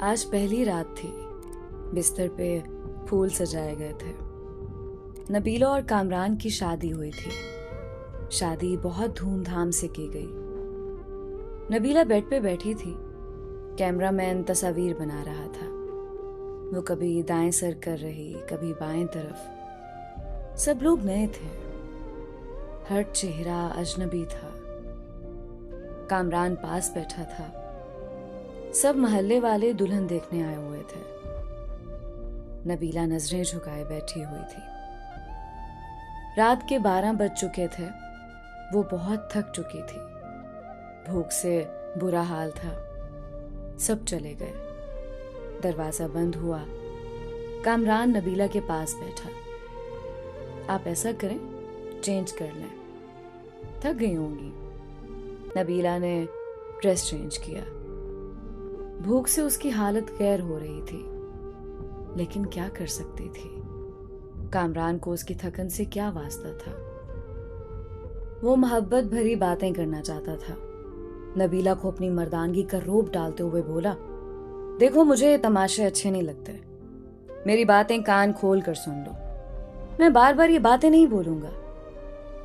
आज पहली रात थी। बिस्तर पे फूल सजाए गए थे। नबीला और कामरान की शादी हुई थी। शादी बहुत धूमधाम से की गई। नबीला बेड पे बैठी थी। कैमरामैन तस्वीर बना रहा था। वो कभी दाएं सर कर रही, कभी बाएं तरफ। सब लोग नए थे। हर चेहरा अजनबी था। कामरान पास बैठा था। सब मोहल्ले वाले दुल्हन देखने आए हुए थे। नबीला नजरें झुकाए बैठी हुई थी। रात के 12 बज चुके थे। वो बहुत थक चुकी थी। भूख से बुरा हाल था। सब चले गए। दरवाजा बंद हुआ। कामरान नबीला के पास बैठा। आप ऐसा करें, चेंज कर लें, थक गई होंगी। नबीला ने ड्रेस चेंज किया। भूख से उसकी हालत गैर हो रही थी, लेकिन क्या कर सकती थी। कामरान को उसकी थकन से क्या वास्ता था। वो मोहब्बत भरी बातें करना चाहता था। नबीला को अपनी मर्दानगी का रोब डालते हुए बोला, देखो, मुझे ये तमाशे अच्छे नहीं लगते। मेरी बातें कान खोल कर सुन लो। मैं बार बार ये बातें नहीं बोलूंगा।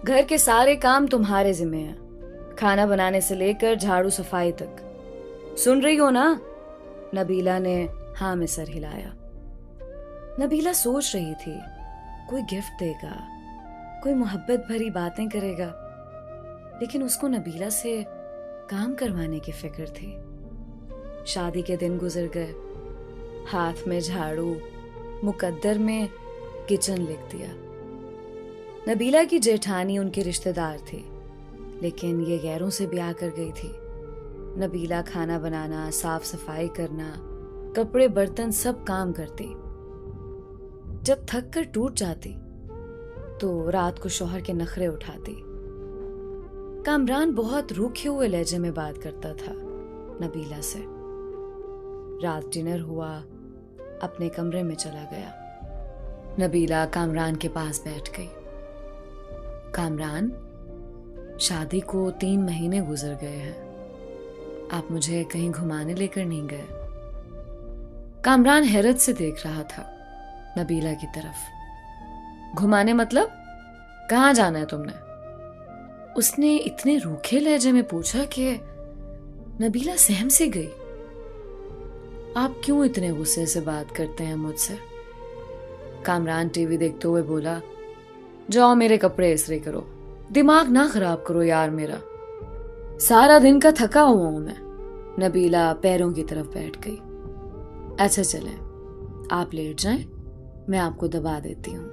घर के सारे काम तुम्हारे जिम्मे हैं, खाना बनाने से लेकर झाड़ू सफाई तक। सुन रही हो ना? नबीला ने हाँ में सर हिलाया। नबीला सोच रही थी, कोई गिफ्ट देगा, कोई मोहब्बत भरी बातें करेगा, लेकिन उसको नबीला से काम करवाने की फिक्र थी। शादी के दिन गुजर गए। हाथ में झाड़ू, मुकद्दर में किचन लिख दिया। नबीला की जेठानी उनके रिश्तेदार थी, लेकिन ये गैरों से ब्याह कर गई थी। नबीला खाना बनाना, साफ सफाई करना, कपड़े बर्तन सब काम करती। जब थक कर टूट जाती तो रात को शौहर के नखरे उठाती। कामरान बहुत रूखे हुए लहजे में बात करता था नबीला से। रात डिनर हुआ, अपने कमरे में चला गया। नबीला कामरान के पास बैठ गई। कामरान, शादी को 3 महीने गुजर गए हैं। आप मुझे कहीं घुमाने लेकर नहीं गए। कामरान हैरत से देख रहा था नबीला की तरफ। घुमाने मतलब? कहाँ जाना है तुमने? उसने इतने रूखे लहजे में पूछा कि नबीला सहम से गई। आप क्यों इतने गुस्से से बात करते हैं मुझसे? कामरान टीवी देखते हुए बोला, जाओ मेरे कपड़े इस्त्री करो। दिमाग ना खराब करो यार मेरा। सारा दिन का थका हुआ हूं मैं। नबीला पैरों की तरफ बैठ गई। अच्छा चलें, आप लेट जाएं, मैं आपको दबा देती हूं।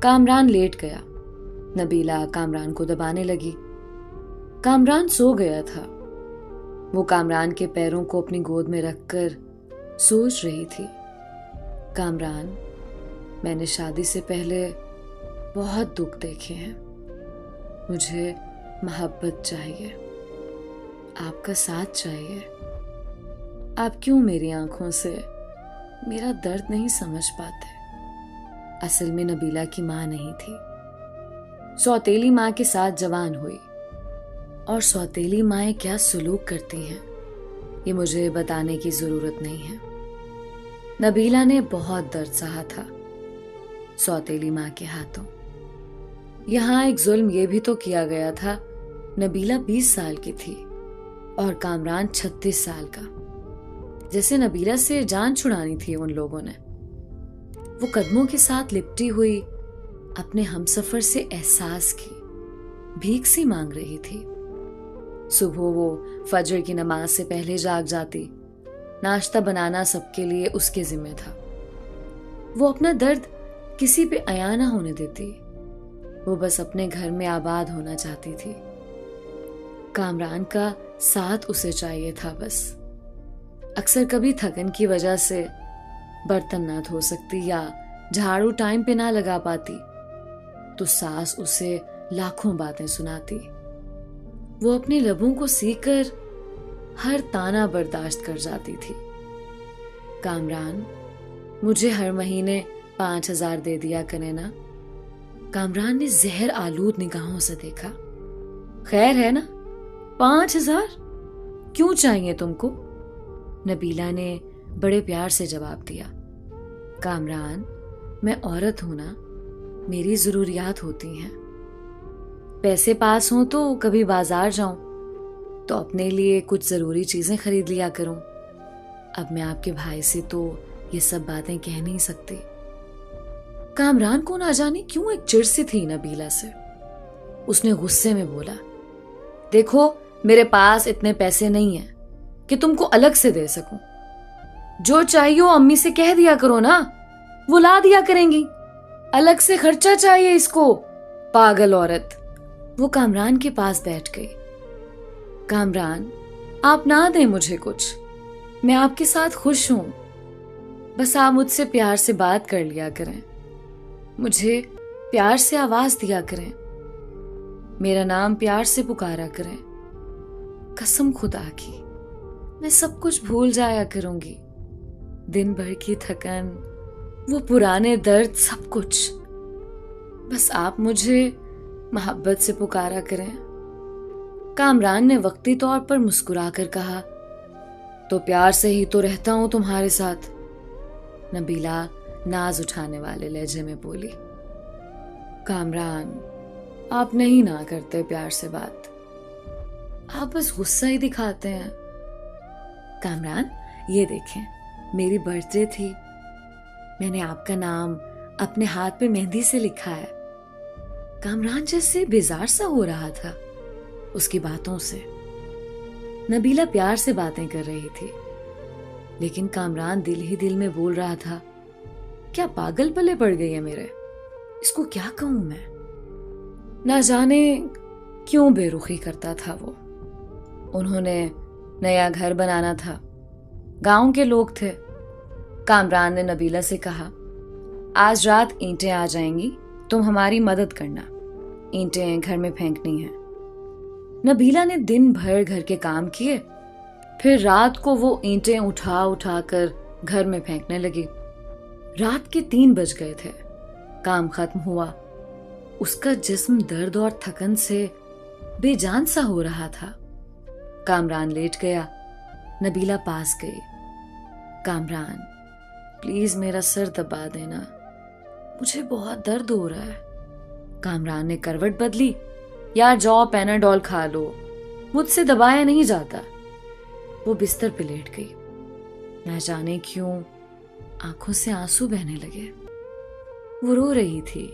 कामरान लेट गया। नबीला कामरान को दबाने लगी। कामरान सो गया था। वो कामरान के पैरों को अपनी गोद में रखकर सोच रही थी, कामरान, मैंने शादी से पहले बहुत दुख देखे हैं। मुझे मोहब्बत चाहिए, आपका साथ चाहिए। आप क्यों मेरी आंखों से मेरा दर्द नहीं समझ पाते? असल में नबीला की मां नहीं थी। सौतेली मां के साथ जवान हुई, और सौतेली माएं क्या सुलूक करती हैं ये मुझे बताने की जरूरत नहीं है। नबीला ने बहुत दर्द सहा था सौतेली मां के हाथों। यहां एक जुल्म यह भी तो किया गया था, नबीला 20 साल की थी और कामरान 36 साल का। जैसे नबीला से जान छुड़ानी थी उन लोगों ने। वो कदमों के साथ लिपटी हुई अपने हमसफर से एहसास की, भीख सी मांग रही थी। सुबह वो फजर की नमाज से पहले जाग जाती। नाश्ता बनाना सबके लिए उसके जिम्मे था। वो अपना दर्द किसी पे अया ना होने देती। वो बस अपने घर में आबाद होना चाहती थी। कामरान का साथ उसे चाहिए था बस। अक्सर कभी थकन की वजह से बर्तन ना धो सकती या झाड़ू टाइम पे ना लगा पाती तो सास उसे लाखों बातें सुनाती। वो अपने लबों को सीकर हर ताना बर्दाश्त कर जाती थी। कामरान, मुझे हर महीने 5,000 दे दिया करें ना। कामरान ने जहर आलूद निगाहों से देखा। खैर है ना, 5,000 क्यों चाहिए तुमको? नबीला ने बड़े प्यार से जवाब दिया, कामरान, मैं औरत हूं ना, मेरी जरूरियात होती हैं। पैसे पास हों तो कभी बाजार जाऊं तो अपने लिए कुछ जरूरी चीजें खरीद लिया करूं। अब मैं आपके भाई से तो ये सब बातें कह नहीं सकती। कामरान को ना जाने क्यों एक चिढ़ सी थी नबीला से। उसने गुस्से में बोला, देखो मेरे पास इतने पैसे नहीं हैं कि तुमको अलग से दे सकूं। जो चाहिए अम्मी से कह दिया करो ना, वो ला दिया करेंगी। अलग से खर्चा चाहिए इसको, पागल औरत। वो कामरान के पास बैठ गई। कामरान, आप ना दें मुझे कुछ, मैं आपके साथ खुश हूं। बस आप मुझसे प्यार से बात कर लिया करें, मुझे प्यार से आवाज दिया करें, मेरा नाम प्यार से पुकारा करें। कसम खुदा की, मैं सब कुछ भूल जाया करूंगी। दिन भर की थकन, वो पुराने दर्द, सब कुछ। बस आप मुझे मोहब्बत से पुकारा करें। कामरान ने वक्ती तौर पर मुस्कुराकर कहा, तो प्यार से ही तो रहता हूं तुम्हारे साथ। नबीला नाज उठाने वाले लहजे में बोली, कामरान, आप नहीं ना करते प्यार से बात, आप बस गुस्सा ही दिखाते हैं। कामरान, ये देखें, मेरी बर्थडे थी, मैंने आपका नाम अपने हाथ पे मेहंदी से लिखा है। कामरान जैसे बेजार सा हो रहा था उसकी बातों से। नबीला प्यार से बातें कर रही थी, लेकिन कामरान दिल ही दिल में बोल रहा था, क्या पागल पले पड़ गई है मेरे, इसको क्या कहूं मैं। ना जाने क्यों बेरुखी करता था वो। उन्होंने नया घर बनाना था, गांव के लोग थे। कामरान ने नबीला से कहा, आज रात ईंटें आ जाएंगी, तुम हमारी मदद करना, ईंटें घर में फेंकनी है। नबीला ने दिन भर घर के काम किए, फिर रात को वो ईंटें उठा उठा कर घर में फेंकने लगी। रात के 3 बज गए थे। काम खत्म हुआ। उसका जिस्म दर्द और थकन से बेजान सा हो रहा था। कामरान लेट गया। नबीला पास गई। कामरान, प्लीज मेरा सर दबा देना, मुझे बहुत दर्द हो रहा है। कामरान ने करवट बदली। यार जाओ पैनाडॉल खा लो, मुझसे दबाया नहीं जाता। वो बिस्तर पे लेट गई। न जाने क्यों आंखों से आंसू बहने लगे। वो रो रही थी,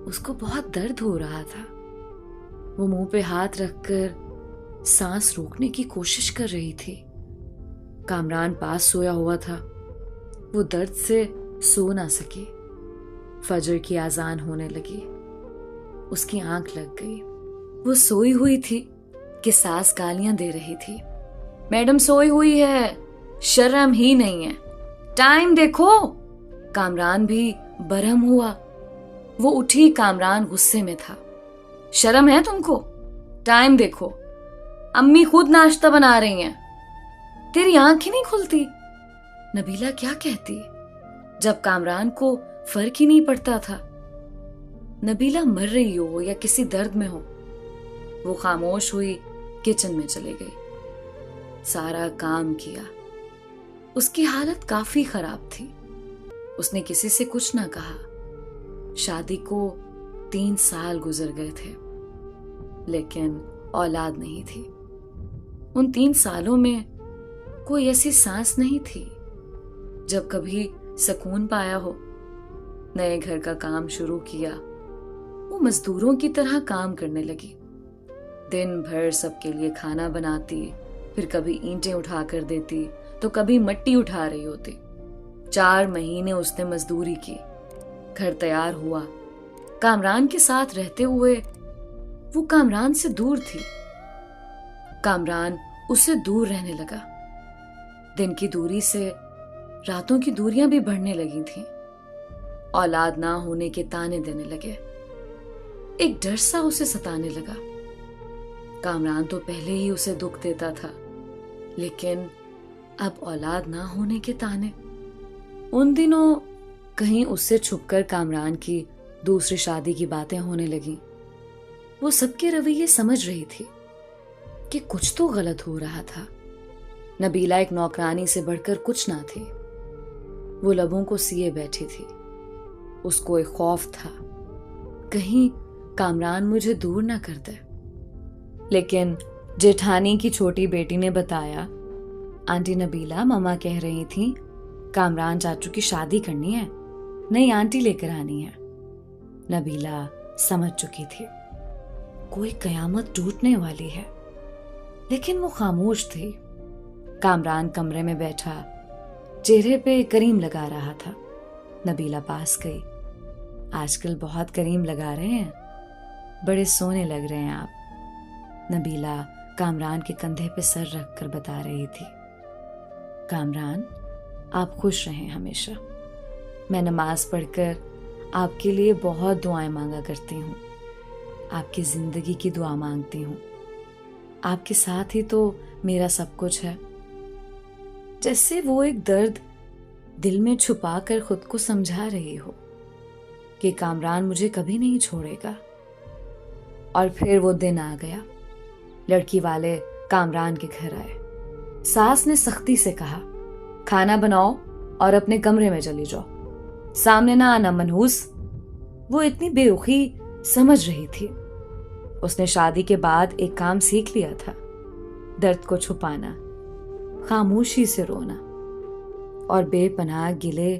उसको बहुत दर्द हो रहा था। वो मुंह पे हाथ रखकर सांस रोकने की कोशिश कर रही थी। कामरान पास सोया हुआ था। वो दर्द से सो ना सकी। फजर की आजान होने लगी। उसकी आंख लग गई। वो सोई हुई थी कि सास गालियां दे रही थी। मैडम सोई हुई है, शर्म ही नहीं है, टाइम देखो। कामरान भी बरहम हुआ। वो उठी। कामरान गुस्से में था। शर्म है तुमको? टाइम देखो, अम्मी खुद नाश्ता बना रही हैं, तेरी आंख ही नहीं खुलती। नबीला क्या कहती जब कामरान को फर्क ही नहीं पड़ता था। नबीला मर रही हो या किसी दर्द में हो। वो खामोश हुई, किचन में चले गई। सारा काम किया। उसकी हालत काफी खराब थी। उसने किसी से कुछ ना कहा। शादी को 3 साल गुजर गए थे, लेकिन औलाद नहीं थी। उन 3 सालों में कोई ऐसी सांस नहीं थी जब कभी सुकून पाया हो। नए घर का काम शुरू किया। वो मजदूरों की तरह काम करने लगी। दिन भर सबके लिए खाना बनाती, फिर कभी ईंटें उठा कर देती तो कभी मिट्टी उठा रही होती। 4 महीने उसने मजदूरी की। घर तैयार हुआ। कामरान के साथ रहते हुए वो कामरान से दूर थी। कामरान उससे दूर रहने लगा। दिन की दूरी से रातों की दूरियां भी बढ़ने लगी थीं। औलाद ना होने के ताने देने लगे। एक डर सा उसे सताने लगा। कामरान तो पहले ही उसे दुख देता था, लेकिन अब औलाद ना होने के ताने। उन दिनों कहीं उससे छुपकर कामरान की दूसरी शादी की बातें होने लगी। वो सबके रवैये समझ रही थी कि कुछ तो गलत हो रहा था। नबीला एक नौकरानी से बढ़कर कुछ ना थी। वो लबों को सिए बैठी थी। उसको एक खौफ था, कहीं कामरान मुझे दूर ना कर दे। लेकिन जेठानी की छोटी बेटी ने बताया, आंटी नबीला मम्मा कह रही थी कामरान चाचू की शादी करनी है, नई आंटी लेकर आनी है। नबीला समझ चुकी थी कोई कयामत टूटने वाली है, लेकिन वो खामोश थी। कामरान कमरे में बैठा चेहरे पे करीम लगा रहा था। नबीला पास गई। आजकल बहुत करीम लगा रहे हैं, बड़े सोने लग रहे हैं आप। नबीला कामरान के कंधे पे सर रख कर बता रही थी, कामरान आप खुश रहें हमेशा। मैं नमाज पढ़कर आपके लिए बहुत दुआएं मांगा करती हूँ, आपकी जिंदगी की दुआ मांगती हूँ। आपके साथ ही तो मेरा सब कुछ है। जैसे वो एक दर्द दिल में छुपा कर खुद को समझा रही हो कि कामरान मुझे कभी नहीं छोड़ेगा। और फिर वो दिन आ गया। लड़की वाले कामरान के घर आए। सास ने सख्ती से कहा, खाना बनाओ और अपने कमरे में चली जाओ, सामने ना आना मनहूस। वो इतनी बेरुखी समझ रही थी। उसने शादी के बाद एक काम सीख लिया था, दर्द को छुपाना, खामोशी से रोना और बेपनाह गिले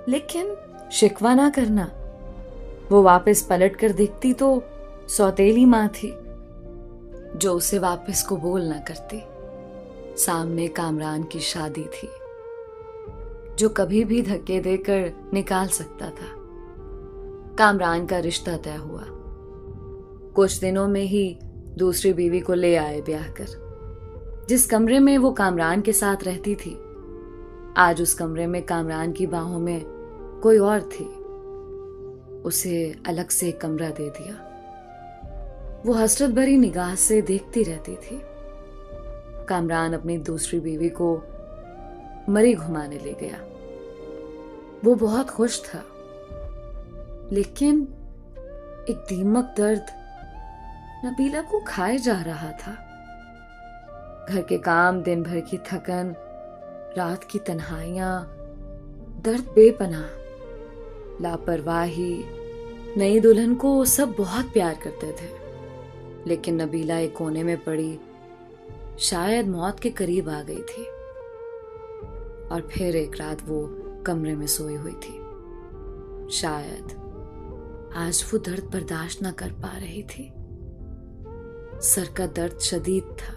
लेकिन शिकवा ना करना। वो वापस पलट कर देखती तो सौतेली माँ थी जो उसे वापस कबूल ना करती। सामने कामरान की शादी थी जो कभी भी धक्के देकर निकाल सकता था। कामरान का रिश्ता तय हुआ। कुछ दिनों में ही दूसरी बीवी को ले आए ब्याह कर। जिस कमरे में वो कामरान के साथ रहती थी, आज उस कमरे में कामरान की बाहों में कोई और थी। उसे अलग से एक कमरा दे दिया। वो हसरत भरी निगाह से देखती रहती थी। कामरान अपनी दूसरी बीवी को मरी घुमाने ले गया। वो बहुत खुश था, लेकिन एक दीमक दर्द नबीला को खाए जा रहा था। घर के काम, दिन भर की थकन, रात की तन्हाइयां, दर्द बेपनाह, लापरवाही। नई दुल्हन को सब बहुत प्यार करते थे, लेकिन नबीला एक कोने में पड़ी शायद मौत के करीब आ गई थी। और फिर एक रात वो कमरे में सोई हुई थी। शायद आज वो दर्द बर्दाश्त न कर पा रही थी। सर का दर्द शदीद था।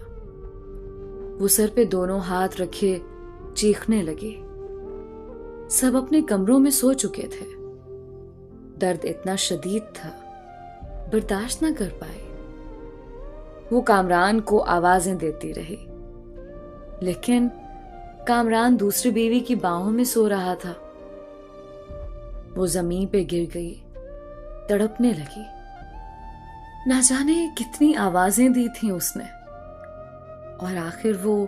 वो सर पे दोनों हाथ रखे चीखने लगी। सब अपने कमरों में सो चुके थे। दर्द इतना शदीद था, बर्दाश्त न कर पाई। वो कामरान को आवाजें देती रही, लेकिन कामरान दूसरी बीवी की बाहों में सो रहा था। वो जमीन पे गिर गई, तड़पने लगी। ना जाने कितनी आवाजें दी थी उसने, और आखिर वो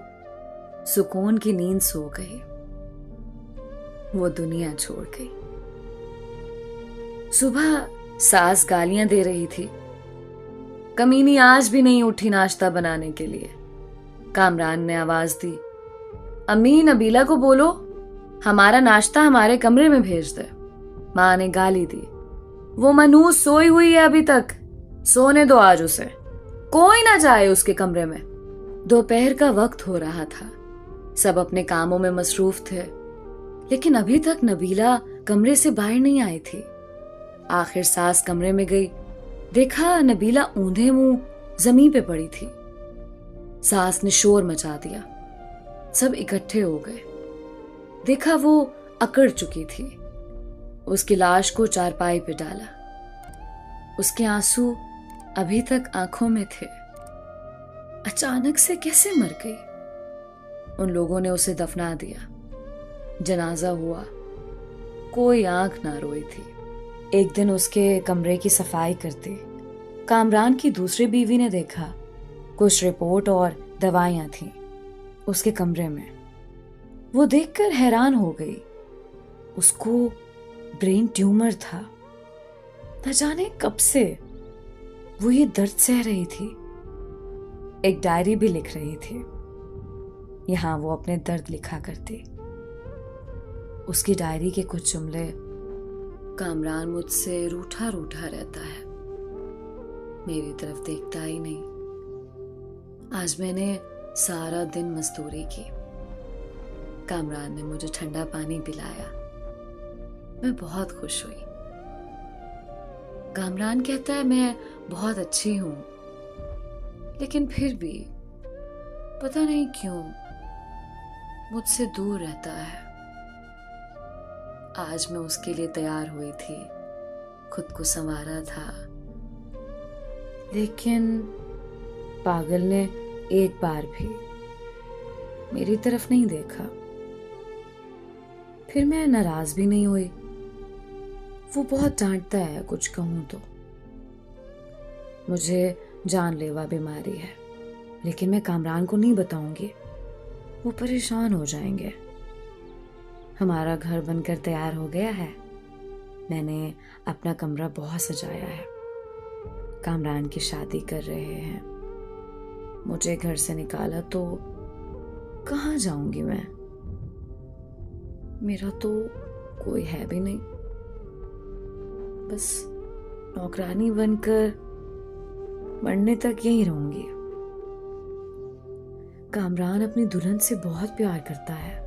सुकून की नींद सो गई। वो दुनिया छोड़ गई। सुबह सास गालियां दे रही थी, कमीनी आज भी नहीं उठी नाश्ता बनाने के लिए। कामरान ने आवाज दी, अम्मी नबीला को बोलो हमारा नाश्ता हमारे कमरे में भेज दे। माँ ने गाली दी, वो मनूस सोई हुई है अभी तक, सोने दो आज उसे, कोई ना जाए उसके कमरे में। दोपहर का वक्त हो रहा था। सब अपने कामों में मसरूफ थे, लेकिन अभी तक नबीला कमरे से बाहर नहीं आई थी। आखिर सास कमरे में गई, देखा नबीला ऊंधे मुंह जमीन पे पड़ी थी। सास ने शोर मचा दिया। सब इकट्ठे हो गए। देखा वो अकड़ चुकी थी। उसकी लाश को चारपाई पे डाला। उसके आंसू अभी तक आंखों में थे। अचानक से कैसे मर गई? उन लोगों ने उसे दफना दिया। जनाजा हुआ, कोई आंख ना रोई थी। एक दिन उसके कमरे की सफाई करते कामरान की दूसरी बीवी ने देखा कुछ रिपोर्ट और दवाइयां थीं उसके कमरे में। वो देखकर हैरान हो गई। उसको ब्रेन ट्यूमर था। न जाने कब से वो ये दर्द सह रही थी। एक डायरी भी लिख रही थी। यहाँ वो अपने दर्द लिखा करती। उसकी डायरी के कुछ जुमले, कामरान मुझसे रूठा रूठा रहता है, मेरी तरफ देखता ही नहीं। आज मैंने सारा दिन मजदूरी की, कामरान ने मुझे ठंडा पानी पिलाया, मैं बहुत खुश हुई। कामरान कहता है मैं बहुत अच्छी हूं, लेकिन फिर भी पता नहीं क्यों मुझसे दूर रहता है। आज मैं उसके लिए तैयार हुई थी, खुद को संवारा था, लेकिन पागल ने एक बार भी मेरी तरफ नहीं देखा। फिर मैं नाराज भी नहीं हुई। वो बहुत डांटता है कुछ कहूं तो। मुझे जानलेवा बीमारी है, लेकिन मैं कामरान को नहीं बताऊंगी, वो परेशान हो जाएंगे। हमारा घर बनकर तैयार हो गया है, मैंने अपना कमरा बहुत सजाया है। कामरान की शादी कर रहे हैं, मुझे घर से निकाला तो कहाँ जाऊंगी मैं? मेरा तो कोई है भी नहीं, बस नौकरानी बनकर मरने तक यहीं रहूंगी। कामरान अपनी दुल्हन से बहुत प्यार करता है।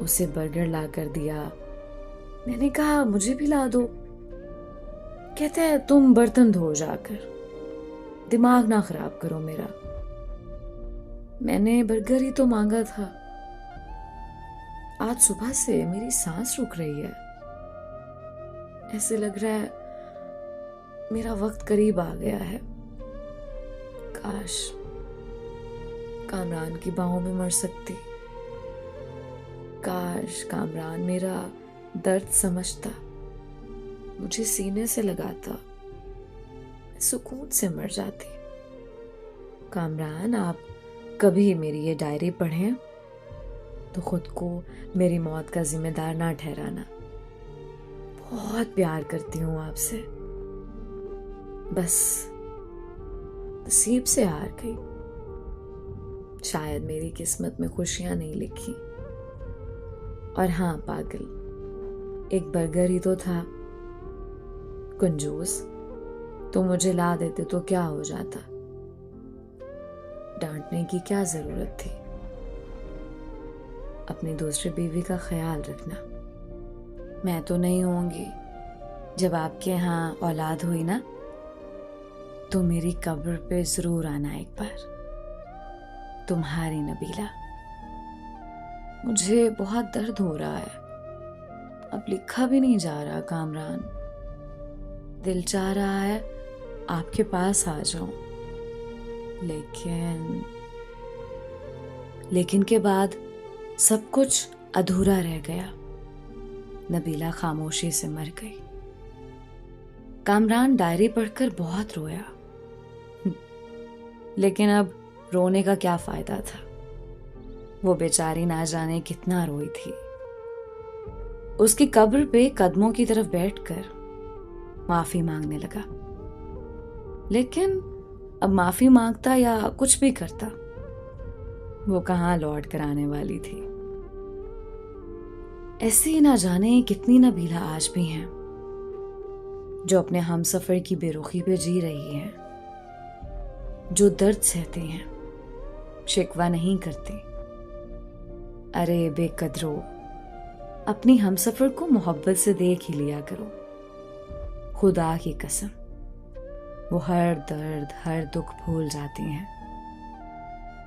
उसे बर्गर ला कर दिया, मैंने कहा मुझे भी ला दो। कहता है तुम बर्तन धो जाकर, दिमाग ना खराब करो मेरा। मैंने बर्गर ही तो मांगा था। आज सुबह से मेरी सांस रुक रही है, ऐसे लग रहा है मेरा वक्त करीब आ गया है। काश कामरान की बाहों में मर सकती, काश कामरान मेरा दर्द समझता, मुझे सीने से लगाता, मैं सुकून से मर जाती। कामरान आप कभी मेरी ये डायरी पढ़ें तो खुद को मेरी मौत का जिम्मेदार ना ठहराना। बहुत प्यार करती हूं आपसे, बस नसीब से हार गई। शायद मेरी किस्मत में खुशियां नहीं लिखी। और हाँ पागल, एक बर्गर ही तो था। कंजूस, तो मुझे ला देते तो क्या हो जाता? डांटने की क्या जरूरत थी? अपनी दूसरी बीवी का ख्याल रखना। मैं तो नहीं होंगी, जब आपके यहाँ औलाद हुई ना तो मेरी कब्र पे जरूर आना एक बार। तुम्हारी नबीला। मुझे बहुत दर्द हो रहा है, अब लिखा भी नहीं जा रहा कामरान। दिल चाह रहा है आपके पास आ जाऊं, लेकिन के बाद सब कुछ अधूरा रह गया। नबीला खामोशी से मर गई। कामरान डायरी पढ़कर बहुत रोया, लेकिन अब रोने का क्या फायदा था? वो बेचारी ना जाने कितना रोई थी। उसकी कब्र पे कदमों की तरफ बैठकर माफी मांगने लगा, लेकिन अब माफी मांगता या कुछ भी करता, वो कहां लौट कर आने वाली थी। ऐसे ही ना जाने कितनी नबीला आज भी हैं जो अपने हमसफर की बेरुखी पे जी रही हैं, जो दर्द सहते हैं, शिकवा नहीं करते। अरे बेकदरो, अपनी हमसफर को मोहब्बत से देख ही लिया करो। खुदा की कसम, वो हर दर्द हर दुख भूल जाती हैं,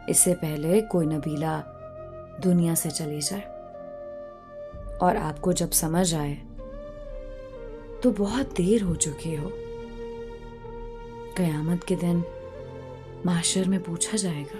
इससे पहले कोई नबीला दुनिया से चली जाए। और आपको जब समझ आए तो बहुत देर हो चुकी हो। कयामत के दिन माशर में पूछा जाएगा,